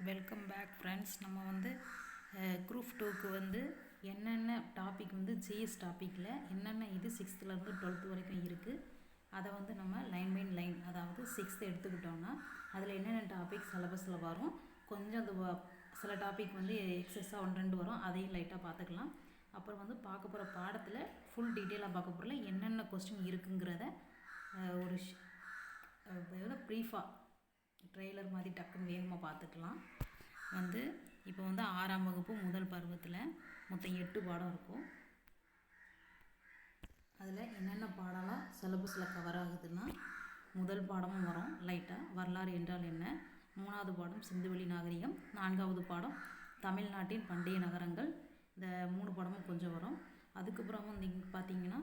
Welcome back friends. நம்ம வந்து group 2க்கு வந்து என்னென்ன டாபிக் வந்து ஜிஎஸ் டாப்பிக்கில் என்னென்ன இது 6th-லேருந்து 12th வரைக்கும் இருக்குது, அதை வந்து நம்ம லைன் பை லைன், அதாவது 6th எடுத்துக்கிட்டோன்னா அதில் என்னென்ன டாபிக் சிலபஸில் வரும், கொஞ்சம் அந்த சில டாபிக் வந்து எக்ஸஸாக 1-2 வரும், அதையும் லைட்டாக பார்த்துக்கலாம். அப்புறம் வந்து பார்க்க போகிற பாடத்தில் ஃபுல் டீட்டெயிலாக பார்க்க போகிறல என்னென்ன கொஸ்டின் இருக்குங்கிறத ஒரு ப்ரீஃபாக ட்ரெய்லர் மாதிரி டக்குன்னு வேகமாக பார்த்துக்கலாம். வந்து இப்போ வந்து 6ஆம் வகுப்பு முதல் பருவத்தில் மொத்தம் 8 பாடம் இருக்கும். அதில் என்னென்ன பாடம்லாம் சிலபஸில் கவர் ஆகுதுன்னா, முதல் பாடமும் வரும் லைட்டாக, வரலாறு என்றால் என்ன. 3வது பாடம் சிந்துவெளி நாகரிகம். 4வது பாடம் தமிழ்நாட்டின் பண்டைய நகரங்கள். இந்த 3 பாடமும் கொஞ்சம் வரும். அதுக்கப்புறம் வந்து இங்கே பார்த்தீங்கன்னா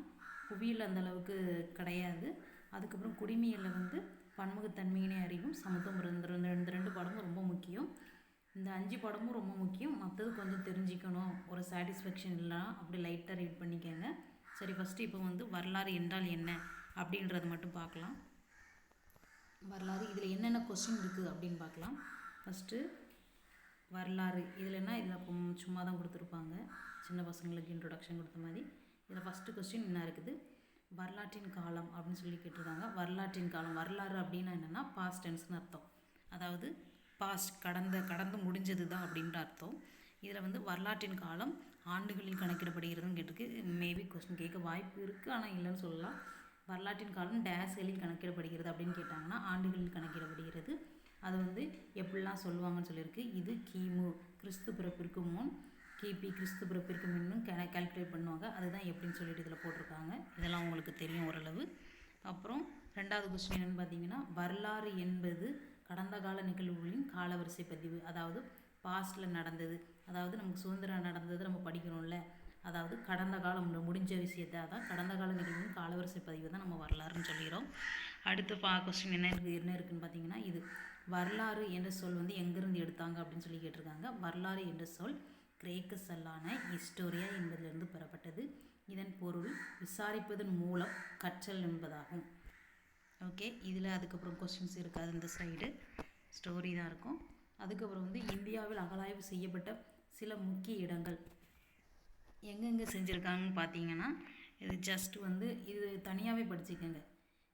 புவியியல் அந்தளவுக்கு கிடையாது. அதுக்கப்புறம் குடிமையில் வந்து பன்முகத்தன்மையினை அறிவும் சமத்துவம். இந்த 2 பாடமும் ரொம்ப முக்கியம். இந்த 5 பாடமும் ரொம்ப முக்கியம். மற்றது கொஞ்சம் தெரிஞ்சுக்கணும், ஒரு சாட்டிஸ்ஃபேக்ஷன் இல்லைனா அப்படி லைட்டாக ரீட் பண்ணிக்கோங்க. சரி, ஃபஸ்ட்டு இப்போ வந்து வரலாறு என்றால் என்ன அப்படின்றத மட்டும் பார்க்கலாம். வரலாறு இதில் என்னென்ன கொஸ்டின் இருக்குது அப்படின்னு பார்க்கலாம். ஃபஸ்ட்டு வரலாறு இதில் என்ன, இதில் சும்மா தான் கொடுத்துருப்பாங்க, சின்ன பசங்களுக்கு இன்ட்ரொடக்ஷன் கொடுத்த மாதிரி. இதில் ஃபஸ்ட்டு கொஸ்டின் என்ன இருக்குது, வரலாற்றின் காலம் அப்படின்னு சொல்லி கேட்டிருக்காங்க. வரலாற்றின் காலம், வரலாறு அப்படின்னா என்னென்னா பாஸ்ட் டென்ஸ்னு அர்த்தம். அதாவது பாஸ்ட் கடந்து முடிஞ்சது தான் அப்படின்ற அர்த்தம். இதில் வந்து வரலாற்றின் காலம் ஆண்டுகளில் கணக்கிடப்படுகிறதுன்னு கேட்டிருக்கு. மேபி கொஸ்டின் கேட்க வாய்ப்பு இருக்குது, ஆனால் இல்லைன்னு சொல்லலாம். வரலாற்றின் காலம் டேஸ்களில் கணக்கிடப்படுகிறது அப்படின்னு கேட்டாங்கன்னா ஆண்டுகளில் கணக்கிடப்படுகிறது. அது வந்து எப்படிலாம் சொல்லுவாங்கன்னு சொல்லியிருக்கு. இது கிமு கிறிஸ்து பிறப்பிற்கு முன், கிபி கிறிஸ்து பிறப்பிற்கு முன்னும் கால்குலேட் பண்ணுவாங்க. அதுதான் எப்படின்னு சொல்லிட்டு இதில் போட்டிருக்காங்க. இதெல்லாம் உங்களுக்கு தெரியும் ஓரளவு. அப்புறம் 2வது கொஸ்டின் என்னென்னு பார்த்தீங்கன்னா, வரலாறு என்பது கடந்த கால நிகழ்வுகளின் காலவரிசை பதிவு. அதாவது பாஸ்டில் நடந்தது, அதாவது நமக்கு சுதந்திரம் நடந்தது நம்ம படிக்கணும்ல, அதாவது கடந்த காலம் முடிஞ்ச விஷயத்தை, அதான் கடந்த கால நிகழ்வுகளின் காலவரிசை பதிவு தான் நம்ம வரலாறுன்னு சொல்லிக்கிறோம். அடுத்து கொஸ்டின் என்ன இருக்குதுன்னு பார்த்தீங்கன்னா, இது வரலாறு என்ற சொல் வந்து எங்கேருந்து எடுத்தாங்க அப்படின்னு சொல்லி கேட்டிருக்காங்க. வரலாறு என்ற சொல் கிரேக்க சொல்லான ஹிஸ்டோரியா என்பதிலிருந்து பெறப்பட்டது. இதன் பொருள் விசாரிப்பதன் மூலம் கற்றல் என்பதாகும். ஓகே, இதில் அதுக்கப்புறம் கொஸ்டின்ஸ் இருக்காது, இந்த சைடு ஸ்டோரி தான் இருக்கும். அதுக்கப்புறம் வந்து இந்தியாவில் அகழாய்வு செய்யப்பட்ட சில முக்கிய இடங்கள் எங்கெங்கே செஞ்சுருக்காங்கன்னு பார்த்தீங்கன்னா, இது ஜஸ்ட் வந்து இது தனியாகவே படிச்சுக்கோங்க.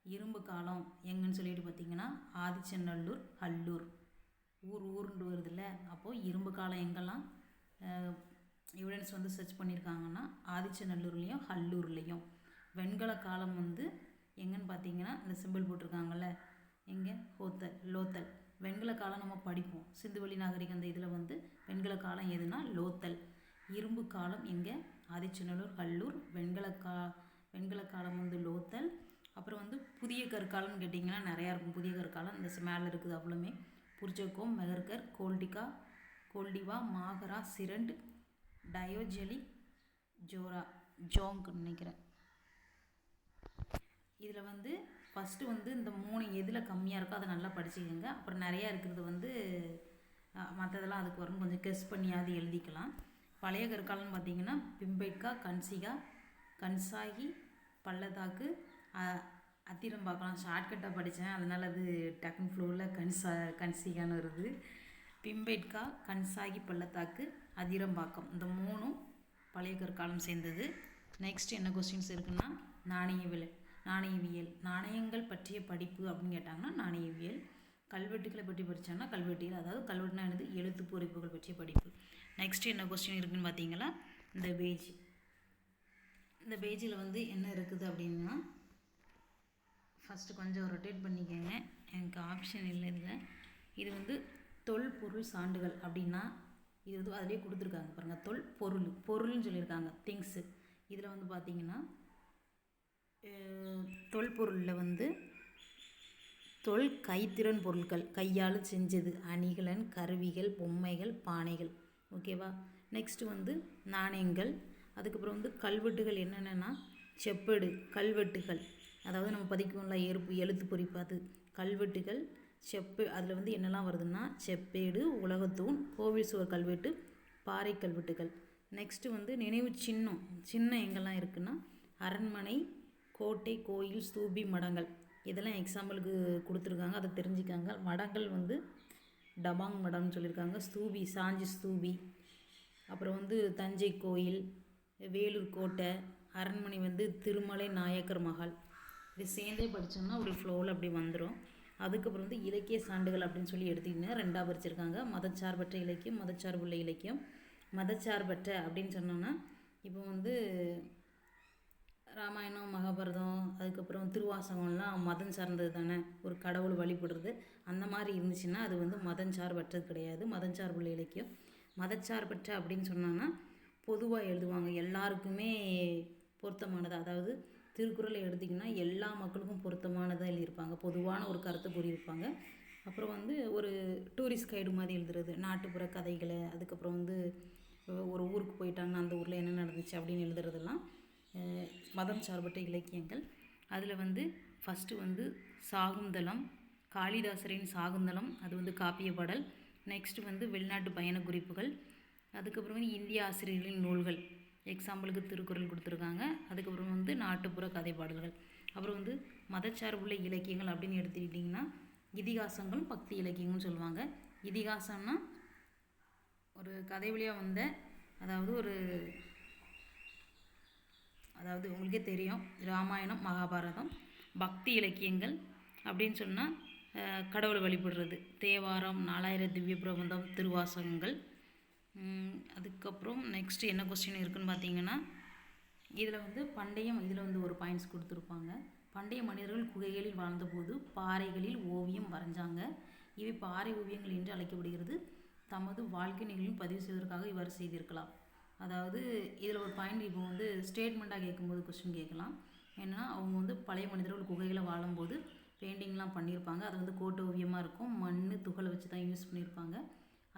இரும்பு காலம் எங்கன்னு சொல்லிட்டு பார்த்தீங்கன்னா ஆதிச்சநல்லூர், ஹல்லூர். ஊருன்னு வருதுல்ல, அப்போது இரும்பு காலம் எங்கெல்லாம் எவிடன்ஸ் வந்து சர்ச் பண்ணியிருக்காங்கன்னா ஆதிச்சநல்லூர்லேயும் ஹல்லூர்லேயும். வெண்கல காலம் வந்து எங்கன்னு பார்த்தீங்கன்னா இந்த சிம்பிள் போட்டிருக்காங்கல்ல, எங்கே லோத்தல். வெண்கல காலம் நம்ம படிப்போம், சிந்துவெளி நாகரிகம் அந்த இதில் வந்து வெண்கல காலம் எதுனா லோத்தல். இரும்பு காலம் எங்கே, ஆதிச்சநல்லூர், ஹல்லூர். வெண்கல காலம் வந்து லோத்தல். அப்புறம் வந்து புதிய கற்காலம்னு கேட்டிங்கன்னா நிறையா இருக்கும். புதிய கற்காலம் இந்த மேலே இருக்குது அவ்வளோமே. புர்ஜகோம், மெகர்கர், கோல்டிவா, மாகரா, சிரண்ட், டயோஜெலி, ஜோங்க்னு நினைக்கிறேன். இதில் வந்து ஃபஸ்ட்டு வந்து இந்த 3 எதில் கம்மியாக இருக்கோ அதை நல்லா படிச்சுக்கோங்க. அப்புறம் நிறையா இருக்கிறது வந்து மற்றதெல்லாம் அதுக்கு வரும், கொஞ்சம் கெஸ் பண்ணியாவது எழுதிக்கலாம். பழைய கற்காலம்னு பார்த்தீங்கன்னா பிம்பேட்கா, கன்சிகா, கன்சாகி, பள்ளத்தாக்கு, அத்திரம்பாக்கம். ஷார்ட்கட்டாக படித்தேன், அதனால் அது டக்குன் ஃப்ளோவில் கன்சிகான்னு வருது. பிம்பேட்கா, கன்சாகி, பள்ளத்தாக்கு, அதிரம்பாக்கம், இந்த 3ம் பழைய கற்காலம் சேர்ந்தது. நெக்ஸ்ட் என்ன கொஸ்டின்ஸ் இருக்குன்னா, நாணயவியல், நாணயங்கள் பற்றிய படிப்பு அப்படின்னு கேட்டாங்கன்னா நாணயவியல். கல்வெட்டுகளை பற்றி படித்தாங்கன்னா கல்வெட்டியல், அதாவது கல்வெட்டுனா என்னது, எழுத்து பொறிப்புகள் பற்றிய படிப்பு. நெக்ஸ்ட் என்ன கொஸ்டின் இருக்குதுன்னு பார்த்தீங்கன்னா, இந்த பேஜில் வந்து என்ன இருக்குது அப்படின்னா, ஃபஸ்ட்டு கொஞ்சம் ரொட்டேட் பண்ணிக்கோங்க, எனக்கு ஆப்ஷன் இல்லை இதில். இது வந்து தொல்பொருள் சான்றுகள் அப்படின்னா இது வந்து அதிலே கொடுத்துருக்காங்க பாருங்கள். பொருள்னு சொல்லியிருக்காங்க, திங்ஸு. இதில் வந்து பார்த்திங்கன்னா தொல்பொருளில் வந்து கைத்திறன் பொருட்கள், கையால் செஞ்சது, அணிகலன், கருவிகள், பொம்மைகள், பானைகள். ஓகேவா. நெக்ஸ்ட்டு வந்து நாணயங்கள். அதுக்கப்புறம் வந்து கல்வெட்டுகள் என்னென்னா செப்பேடு, கல்வெட்டுகள், அதாவது நம்ம பதிக்கும்ல எழுத்து பொறிப்பாது கல்வெட்டுகள், அதில் வந்து என்னெல்லாம் வருதுன்னா செப்பேடு, உலகத்தூண், கோவில் சுவர் கல்வெட்டு, பாறை கல்வெட்டுகள். நெக்ஸ்ட்டு வந்து நினைவு சின்னம் எங்கெல்லாம் இருக்குன்னா அரண்மனை, கோட்டை, கோயில், ஸ்தூபி, மடங்கள். இதெல்லாம் எக்ஸாம்பிளுக்கு கொடுத்துருக்காங்க, அதை தெரிஞ்சுக்காங்க. மடங்கள் வந்து டபாங் மடம்னு சொல்லியிருக்காங்க. ஸ்தூபி, சாஞ்சி ஸ்தூபி. அப்புறம் வந்து தஞ்சை கோயில், வேலூர் கோட்டை, அரண்மனை வந்து திருமலை நாயக்கர் மஹால். இது சேர்ந்தே படித்தோம்னா ஒரு ஃப்ளோவில் அப்படி வந்துடும். அதுக்கப்புறம் வந்து இலக்கிய சான்றுகள் அப்படின்னு சொல்லி எடுத்திங்கன்னா 2ஆக பிரிச்சிருக்காங்க. மதச்சார்பற்ற இலக்கியம், மதச்சார்புள்ள இலக்கியம். மதச்சார்பற்ற அப்படின்னு சொன்னோன்னா இப்போ வந்து ராமாயணம், மகாபாரதம், அதுக்கப்புறம் திருவாசகம்லாம் மதம் சார்ந்தது தானே, ஒரு கடவுள் வழிபடுறது. அந்த மாதிரி இருந்துச்சுன்னா அது வந்து மதம் சார்பற்றது கிடையாது, மதம் சார்புள்ள இலக்கியம். மதச்சார்பற்ற அப்படின்னு சொன்னோன்னா பொதுவாக எழுதுவாங்க, எல்லாருக்குமே பொருத்தமானது. அதாவது திருக்குறளை எடுத்திங்கன்னா எல்லா மக்களுக்கும் பொருத்தமானதாக எழுதியிருப்பாங்க, பொதுவான ஒரு கருத்தை கூறியிருப்பாங்க. அப்புறம் வந்து ஒரு டூரிஸ்ட் கைடு மாதிரி எழுதுறது, நாட்டுப்புற கதைகளை, அதுக்கப்புறம் வந்து ஒரு ஊருக்கு போயிட்டாங்கன்னா அந்த ஊரில் என்ன நடந்துச்சு அப்படின்னு எழுதுறதெல்லாம் மதம் சார்பற்ற இலக்கியங்கள். அதில் வந்து ஃபஸ்ட்டு வந்து சாகுந்தலம், காளிதாசரின் சாகுந்தலம், அது வந்து காப்பிய பாடல். நெக்ஸ்ட்டு வந்து வெளிநாட்டு பயண குறிப்புகள். அதுக்கப்புறம் வந்து இந்திய ஆசிரியர்களின் நூல்கள், எக்ஸாம்பிளுக்கு திருக்குறள் கொடுத்துருக்காங்க. அதுக்கப்புறம் வந்து நாட்டுப்புற கதை பாடல்கள். அப்புறம் வந்து மதச்சார்புள்ள இலக்கியங்கள் அப்படின்னு எடுத்துக்கிட்டிங்கன்னா இதிகாசங்கள், பக்தி இலக்கியங்கள்னு சொல்லுவாங்க. இதிகாசம்னா ஒரு கதை வழியாக வந்த, அதாவது உங்களுக்கே தெரியும், ராமாயணம், மகாபாரதம். பக்தி இலக்கியங்கள் அப்படின்னு சொன்னால் கடவுளை வழிபடுறது, தேவாரம், 4000 திவ்ய பிரபந்தம், திருவாசகங்கள். அதுக்கப்புறம் நெக்ஸ்ட்டு என்ன கொஸ்டின் இருக்குதுன்னு பார்த்தீங்கன்னா இதில் வந்து இதில் வந்து ஒரு பாயிண்ட்ஸ் கொடுத்துருப்பாங்க. பண்டைய மனிதர்கள் குகைகளில் வாழ்ந்தபோது பாறைகளில் ஓவியம் வரைஞ்சாங்க. இவை பாறை ஓவியங்கள் என்று அழைக்கப்படுகிறது. தமது வாழ்க்கை நிகழ்வையும் பதிவு செய்வதற்காக இவ்வாறு செய்திருக்கலாம். அதாவது இதில் ஒரு பாயிண்ட் இப்போ வந்து ஸ்டேட்மெண்ட்டாக கேட்கும்போது கொஸ்டின் கேட்கலாம். ஏன்னா அவங்க வந்து பழைய மனிதர்கள் குகைகளை வாழும்போது பெயிண்டிங்லாம் பண்ணியிருப்பாங்க. அது வந்து கோட்டு ஓவியமாக இருக்கும், மண் துகளை வச்சு தான் யூஸ் பண்ணியிருப்பாங்க.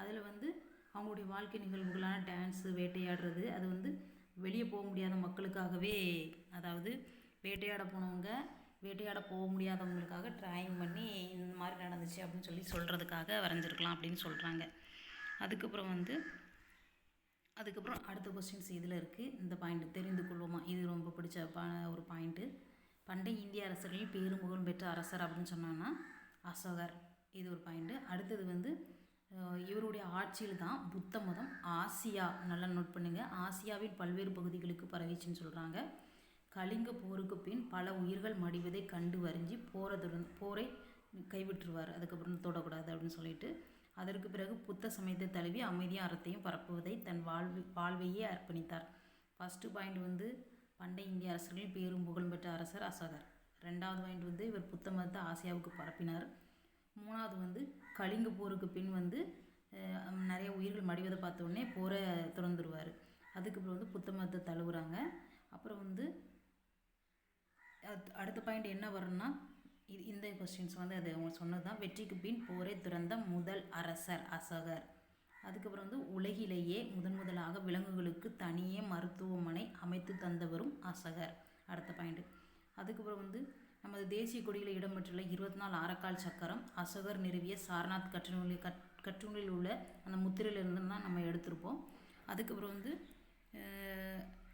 அதில் வந்து அவங்களுடைய வாழ்க்கை நிகழ்வுகளான டான்ஸு, வேட்டையாடுறது, அது வந்து வெளியே போக முடியாத மக்களுக்காகவே, அதாவது வேட்டையாட போக முடியாதவங்களுக்காக ட்ராயிங் பண்ணி இந்த மாதிரி நடந்துச்சு அப்படின்னு சொல்லி சொல்கிறதுக்காக வரைஞ்சிருக்கலாம் அப்படின்னு சொல்கிறாங்க. அதுக்கப்புறம் அடுத்த கொஸ்டின்ஸ் இதில் இருக்குது. இந்த பாயிண்ட் தெரிந்து கொள்வோமா, இது ரொம்ப பிடிச்ச ஒரு பாயிண்ட்டு. பண்டைய இந்திய அரசர்களில் பேரும் புகழும் பெற்ற அரசர் அப்படின்னு சொன்னோன்னா அசோகர். இது ஒரு பாயிண்ட்டு. அடுத்தது வந்து இவருடைய ஆட்சியில் தான் புத்த மதம் ஆசியா, நல்லா நோட் பண்ணுங்கள், ஆசியாவின் பல்வேறு பகுதிகளுக்கு பரவிச்சுன்னு சொல்கிறாங்க. கலிங்க போருக்கு பின் பல உயிர்கள் மடிவதை கண்டு வரைஞ்சி போரை கைவிட்டுருவார். அதுக்கப்புறம் தொடக்கூடாது அப்படின்னு சொல்லிட்டு, அதற்கு பிறகு புத்த சமயத்தை தழுவி அமைதியும் அறத்தையும் பரப்புவதை தன் வாழ்வையே அர்ப்பணித்தார். ஃபஸ்ட்டு பாயிண்ட் வந்து பண்டைய இந்திய அரசர்களில் பேரும் புகழும் பெற்ற அரசர் அசோகர். 2வது பாயிண்ட் வந்து இவர் புத்த மதத்தை ஆசியாவுக்கு பரப்பினார். 3வது வந்து கலிங்க போருக்கு பின் வந்து நிறைய உயிர்கள் மடிவதை பார்த்த உடனே போரை திறந்துருவார். அதுக்கப்புறம் வந்து புத்த மதத்தை தழுவுறாங்க. அப்புறம் வந்து அடுத்த பாயிண்ட் என்ன வரும்னா இந்த கொஸ்டின்ஸ் வந்து அது அவங்க சொன்னது தான். வெற்றிக்கு பின் போரை துறந்த முதல் அரசர் அசோகர். அதுக்கப்புறம் வந்து உலகிலேயே முதலாக விலங்குகளுக்கு தனியே மருத்துவமனை அமைத்து தந்தவரும் அசோகர். அடுத்த பாயிண்ட். அதுக்கப்புறம் வந்து நமது தேசிய கொடியில் இடம்பெற்றுள்ள 24 ஆரக்கால் சக்கரம் அசோகர் நிறுவிய சாரநாத் கற்றுநூலில் உள்ள அந்த முத்திரையிலிருந்து தான் நம்ம எடுத்திருப்போம். அதுக்கப்புறம் வந்து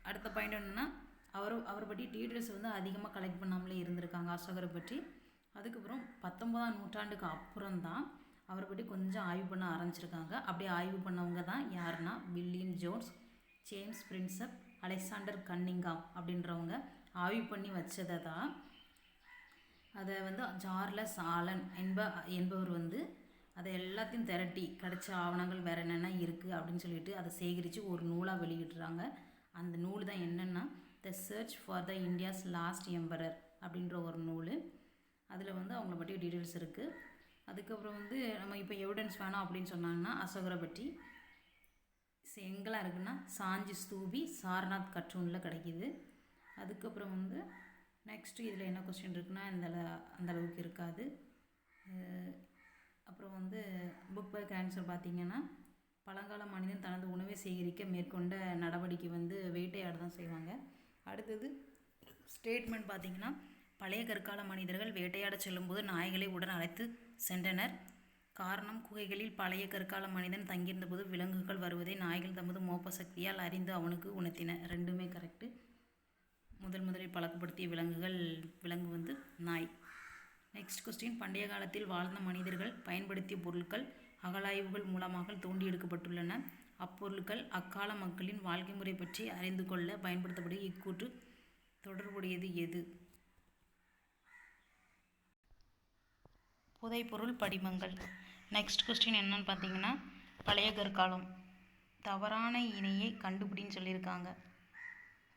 அடுத்த பாயிண்ட் என்னென்னா அவரை பற்றி டீட்டெயில்ஸ் வந்து அதிகமாக கலெக்ட் பண்ணாமலே இருந்திருக்காங்க அசோகரை பற்றி. அதுக்கப்புறம் 19ஆம் நூற்றாண்டுக்கு அப்புறம் தான் அவரை பற்றி கொஞ்சம் ஆய்வு பண்ண ஆரம்பிச்சிருக்காங்க. அப்படி ஆய்வு பண்ணவங்க தான் யாருன்னா William Jones, James Prinsep, Alexander Cunningham அப்படின்றவங்க ஆய்வு பண்ணி வச்சதை தான் அதை வந்து சார்லஸ் ஆலன் என்பவர் வந்து அதை எல்லாத்தையும் திரட்டி கிடைச்ச ஆவணங்கள் வேறு என்னென்ன இருக்குது அப்படின்னு சொல்லிட்டு அதை சேகரித்து ஒரு நூலாக வெளியிடுறாங்க. அந்த நூல் தான் என்னென்னா the church for the India's last emperor அப்படின்ற ஒரு நூல். அதில் வந்து அவங்கள பற்றி டீட்டெயில்ஸ் இருக்குது. அதுக்கப்புறம் வந்து நம்ம இப்போ எவிடன்ஸ் வேணாம் அப்படின்னு சொன்னாங்கன்னா அசோகரை பற்றி எங்கெல்லாம் இருக்குன்னா சாஞ்சி ஸ்தூபி, சாரநாத் கற்றூனில் கிடைக்கிது. அதுக்கப்புறம் வந்து நெக்ஸ்ட்டு இதில் என்ன கொஸ்டின் இருக்குன்னா அந்த அளவுக்கு இருக்காது. அப்புறம் வந்து புக் பேக் ஆன்சர் பார்த்திங்கன்னா பழங்கால மனிதன் தனது உணவை சேகரிக்க மேற்கொண்ட நடவடிக்கை வந்து வேட்டையாட தான் செய்வாங்க. அடுத்தது ஸ்டேட்மெண்ட் பார்த்திங்கன்னா பழைய கற்கால மனிதர்கள் வேட்டையாட செல்லும்போது நாய்களை உடன் அழைத்து சென்றனர். காரணம், குகைகளில் பழைய கற்கால மனிதன் தங்கியிருந்தபோது விலங்குகள் வருவதை நாய்கள் தமது மோப்ப சக்தியால் அறிந்து அவனுக்கு உணர்த்தின. ரெண்டுமே கரெக்டு. முதலில் பழக்கப்படுத்திய விலங்கு வந்து நாய். Next question. பண்டைய காலத்தில் வாழ்ந்த மனிதர்கள் பயன்படுத்திய பொருட்கள் அகழாய்வுகள் மூலமாக தோண்டி எடுக்கப்பட்டுள்ளன. அப்பொருட்கள் அக்கால மக்களின் வாழ்க்கை முறை பற்றி அறிந்து கொள்ள பயன்படுத்தப்படும். இக்கூற்று தொடர்புடையது எது? புதைபொருள் படிமங்கள். நெக்ஸ்ட் கொஸ்டின் என்னன்னு பார்த்தீங்கன்னா, பழைய கற்காலம். தவறான இணையை கண்டுபிடின்னு சொல்லியிருக்காங்க.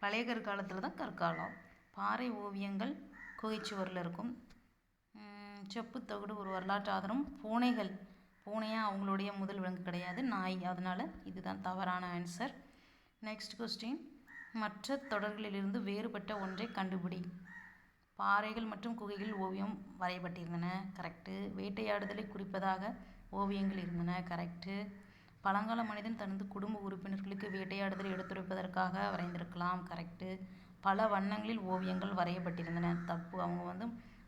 பழைய கற்காலத்தில் தான் கற்காலம். பாறை ஓவியங்கள் குகைச்சுவரில் இருக்கும். செப்பு தகடு ஒரு வரலாற்று ஆதாரம். பூனையாக அவங்களுடைய முதல் விலங்கு கிடையாது, நாய். அதனால் இதுதான் தவறான ஆன்சர். நெக்ஸ்ட் கொஸ்டின், மற்ற தொடர்களிலிருந்து வேறுபட்ட ஒன்றை கண்டுபிடி. பாறைகள் மற்றும் குகைகள் ஓவியம் வரையப்பட்டிருந்தன. கரெக்டு. வேட்டையாடுதலை குறிப்பதாக ஓவியங்கள் இருந்தன. கரெக்டு. பழங்கால மனிதன் தனது குடும்ப உறுப்பினர்களுக்கு வேட்டையாடுதலை எடுத்துரைப்பதற்காக வரைந்திருக்கலாம். கரெக்டு. பல வண்ணங்களில் ஓவியங்கள் வரையப்பட்டிருந்தன. தப்பு. அவங்க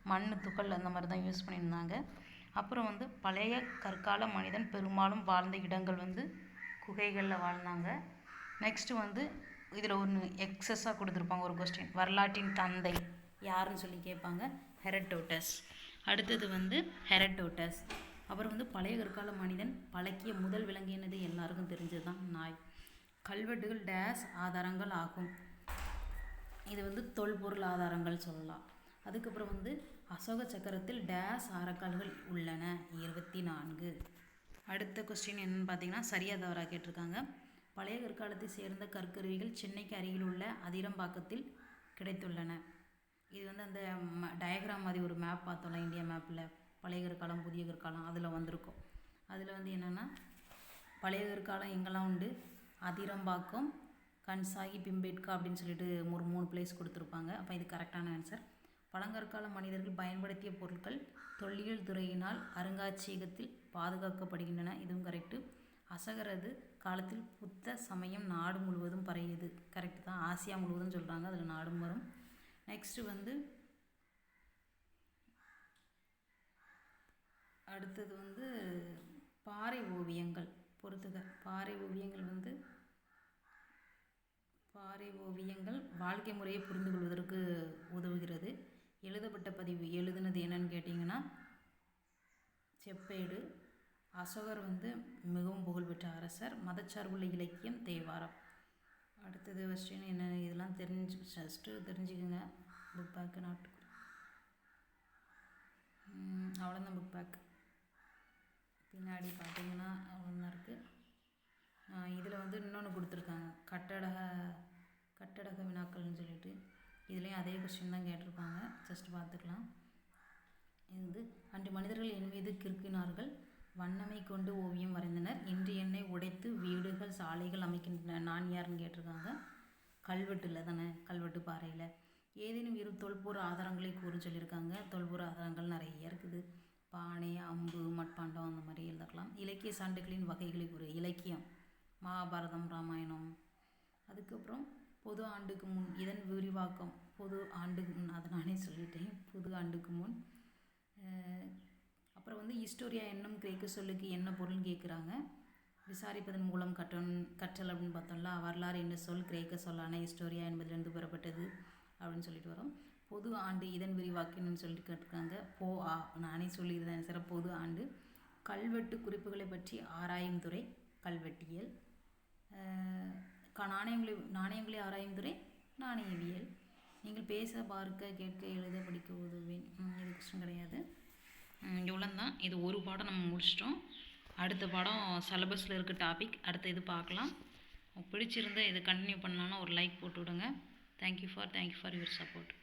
மண் துகள் அந்த மாதிரி தான் யூஸ் பண்ணியிருந்தாங்க. அப்புறம் பழைய கற்கால மனிதன் பெரும்பாலும் வாழ்ந்த இடங்கள் குகைகளில் வாழ்ந்தாங்க. நெக்ஸ்ட்டு இதில் ஒன்று எக்ஸஸாக கொடுத்துருப்பாங்க ஒரு கொஸ்டின். வரலாற்றின் தந்தை யாருன்னு சொல்லி கேட்பாங்க. ஹெரடோட்டஸ். அடுத்தது ஹெரடோட்டஸ். அப்புறம் பழைய கற்கால மனிதன் பழக்கிய முதல் விலங்கு என்னது? எல்லாருக்கும் தெரிஞ்சது தான், நாய். கல்வெட்டுகள் டேஸ் ஆதாரங்கள் ஆகும். இது தொல்பொருள் ஆதாரங்கள் சொல்லலாம். அதுக்கப்புறம் அசோக சக்கரத்தில் டேஸ் ஆரக்கால்கள் உள்ளன? 24. அடுத்த கொஸ்டின் என்னன்னு பார்த்தீங்கன்னா, சரியாக தவறாக கேட்டிருக்காங்க. பழைய கற்காலத்தை சேர்ந்த கற்கருவிகள் சென்னைக்கு அருகில் உள்ள அதிரம்பாக்கத்தில் கிடைத்துள்ளன. இது அந்த டயக்ராம் மாதிரி ஒரு மேப் பார்த்தோம்ல, இந்தியா மேப்பில் பழைய கற்காலம் புதிய கற்காலம் அதில் வந்திருக்கும். அதில் என்னென்னா, பழைய கற்காலம் எங்கெல்லாம் உண்டு? அதிரம்பாக்கம், கன்சாகி, பிம்பேட்கா அப்படின்னு சொல்லிட்டு ஒரு 3 பிளேஸ் கொடுத்துருப்பாங்க. அப்போ இது கரெக்டான ஆன்சர். பழங்கற்கால மனிதர்கள் பயன்படுத்திய பொருட்கள் தொல்லியல் துறையினால் அருங்காட்சியகத்தில் பாதுகாக்கப்படுகின்றன. இதுவும் கரெக்டு. அசகரது காலத்தில் புத்த சமயம் நாடு முழுவதும் பரவியது. கரெக்டு தான். ஆசியா முழுவதும் சொல்கிறாங்க, அதில் நாடும் வரும். நெக்ஸ்ட்டு அடுத்தது பாறை ஓவியங்கள். பொறுத்துக. பாறை ஓவியங்கள் வாழ்க்கை முறையை புரிந்து கொள்வதற்கு உதவுகிறது. எழுதப்பட்ட பதிவு எழுதுனது என்னன்னு கேட்டிங்கன்னா, செப்பேடு. அசோகர் மிகவும் புகழ்பெற்ற அரசர். மதச்சார்புள்ள இலக்கியம் தேவாரம். அடுத்தது கொஸ்டின் என்ன? இதெல்லாம் தெரிஞ்சுக்குங்க. புக் பேக்கு நாட்டு அவ்வளோதான். புக் பேக் பின்னாடி பார்த்தீங்கன்னா அவ்வளோதான் இருக்குது. இதில் இன்னொன்று கொடுத்துருக்காங்க, கட்டடக வினாக்கள்னு சொல்லிட்டு. இதுலேயும் அதே கொஸ்டின் தான் கேட்டிருப்பாங்க. ஜஸ்ட் பார்த்துக்கலாம். இது அன்று மனிதர்கள் என் மீது கிறுக்கினார்கள், வண்ணமை கொண்டு ஓவியம் வரைந்தனர், இன்று என்னை உடைத்து வீடுகள் சாலைகள் அமைக்கின்றன, நான் யாருன்னு கேட்டிருக்காங்க. கல்வெட்டில் தானே, கல்வெட்டு பாறையில். ஏதேனும் இரு தொல்பொருள் ஆதாரங்களை கூறுன்னு சொல்லியிருக்காங்க. தொல்பொருள் ஆதாரங்கள் நிறைய இருக்குது. பானை, அம்பு, மட்பாண்டம் அந்த மாதிரி எழுதலாம். இலக்கிய சான்றுகளின் வகைகளை கூறு. இலக்கியம் மகாபாரதம், ராமாயணம். அதுக்கப்புறம் பொது ஆண்டுக்கு முன் இதன் விரிவாக்கம். பொது ஆண்டுக்கு முன், அதை நானே சொல்லிட்டேன், பொது ஆண்டுக்கு முன். அப்புறம் ஹிஸ்டோரியா என்னும் கிரேக்க சொல்லுக்கு என்ன பொருள்னு கேட்குறாங்க. விசாரிப்பதன் மூலம் கற்றல் அப்படின்னு பார்த்தோம்ல. வரலாறு என்ற சொல் கிரேக்க சொல்லான ஹிஸ்டோரியா என்பதிலிருந்து பெறப்பட்டது அப்படின்னு சொல்லிட்டு வரோம். பொது ஆண்டு இதன் விரிவாக்கம்னு சொல்லிட்டு கேட்டிருக்காங்க. நானே சொல்லியிருந்தேன் சார். பொது ஆண்டு. கல்வெட்டு குறிப்புகளை பற்றி ஆராயும் துறை கல்வெட்டியல். நாணயங்களை ஆராயும் துறை நாணயவியல். நீங்கள் பேச, பார்க்க, கேட்க, எழுத, படிக்க உதவுவேன். இது கொஸ்டின் கிடையாது. இவ்வளோ தான். இது ஒரு பாடம் நம்ம முடிச்சிட்டோம். அடுத்த பாடம் சிலபஸில் இருக்க டாபிக். அடுத்த இது பார்க்கலாம். பிடிச்சிருந்தால் இதை கண்டினியூ பண்ணலான்னா ஒரு லைக் போட்டு விடுங்க. Thank you for your support.